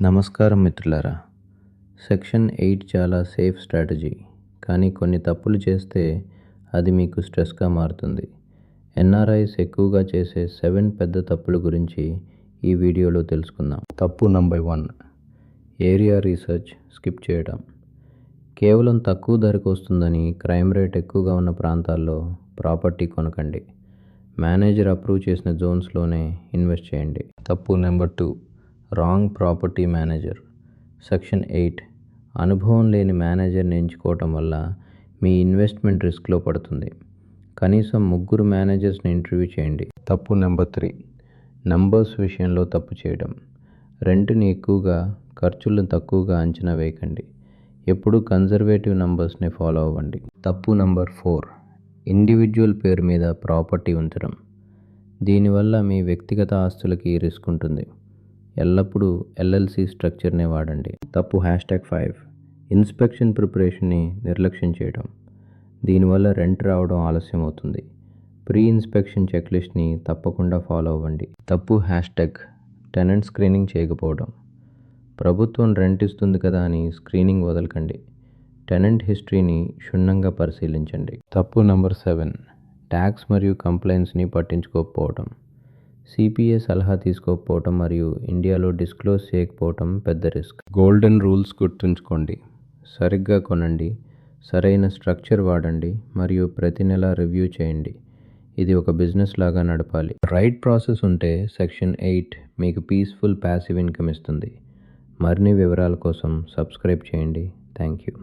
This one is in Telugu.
నమస్కారం మిత్రులారా. సెక్షన్ 8 చాలా సేఫ్ స్ట్రాటజీ, కానీ కొన్ని తప్పులు చేస్తే అది మీకు స్ట్రెస్గా మారుతుంది. ఎన్ఆర్ఐస్ ఎక్కువగా చేసే 7 పెద్ద తప్పుల గురించి ఈ వీడియోలో తెలుసుకుందాం. తప్పు నంబర్ 1, ఏరియా రీసెర్చ్ స్కిప్ చేయడం. కేవలం తక్కువ ధరకు వస్తుందని క్రైమ్ రేట్ ఎక్కువగా ఉన్న ప్రాంతాల్లో ప్రాపర్టీ కొనకండి. మేనేజర్ అప్రూవ్ చేసిన జోన్స్లోనే ఇన్వెస్ట్ చేయండి. తప్పు number 2, wrong property manager. Section 8, అనుభవం లేని మేనేజర్ని ఎంచుకోవటం వల్ల మీ ఇన్వెస్ట్మెంట్ రిస్క్లో పడుతుంది. కనీసం 3 మేనేజర్స్ని ఇంటర్వ్యూ చేయండి. తప్పు నెంబర్ 3, నంబర్స్ విషయంలో తప్పు చేయడం. రెంట్ని ఎక్కువగా, ఖర్చులను తక్కువగా అంచనా వేయకండి. ఎప్పుడూ కన్జర్వేటివ్ నంబర్స్ని ఫాలో అవ్వండి. తప్పు నెంబర్ 4, ఇండివిజువల్ పేరు మీద ప్రాపర్టీ ఉంచడం. దీనివల్ల మీ వ్యక్తిగత ఆస్తులకి రిస్క్ ఉంటుంది. ఎల్లప్పుడూ ఎల్ఎల్సి స్ట్రక్చర్నే వాడండి. తప్పు #5, ఇన్స్పెక్షన్ ప్రిపరేషన్ని నిర్లక్ష్యం చేయడం. దీనివల్ల రెంట్ రావడం ఆలస్యం అవుతుంది. ప్రీ ఇన్స్పెక్షన్ చెక్లిస్ట్ని తప్పకుండా ఫాలో అవ్వండి. తప్పు టెనెంట్ స్క్రీనింగ్ చేయకపోవడం. ప్రభుత్వం రెంట్ ఇస్తుంది కదా అని స్క్రీనింగ్ వదలకండి. టెనెంట్ హిస్టరీని క్షుణ్ణంగా పరిశీలించండి. తప్పు నెంబర్ 7, ట్యాక్స్ మరియు కంప్లైంట్స్ని పట్టించుకోకపోవడం. సిపిఏ సలహా తీసుకోకపోవటం మరియు ఇండియాలో డిస్క్లోజ్ చేయకపోవటం పెద్ద రిస్క్. గోల్డెన్ రూల్స్ గుర్తుంచుకోండి. సరిగ్గా కొనండి, సరైన స్ట్రక్చర్ వాడండి మరియు ప్రతి నెల రివ్యూ చేయండి. ఇది ఒక బిజినెస్ లాగా నడపాలి. రైట్ ప్రాసెస్ ఉంటే సెక్షన్ 8 మీకు పీస్ఫుల్ ప్యాసివ్ ఇన్కమ్ ఇస్తుంది. మరిన్ని వివరాల కోసం సబ్స్క్రైబ్ చేయండి. Thank you.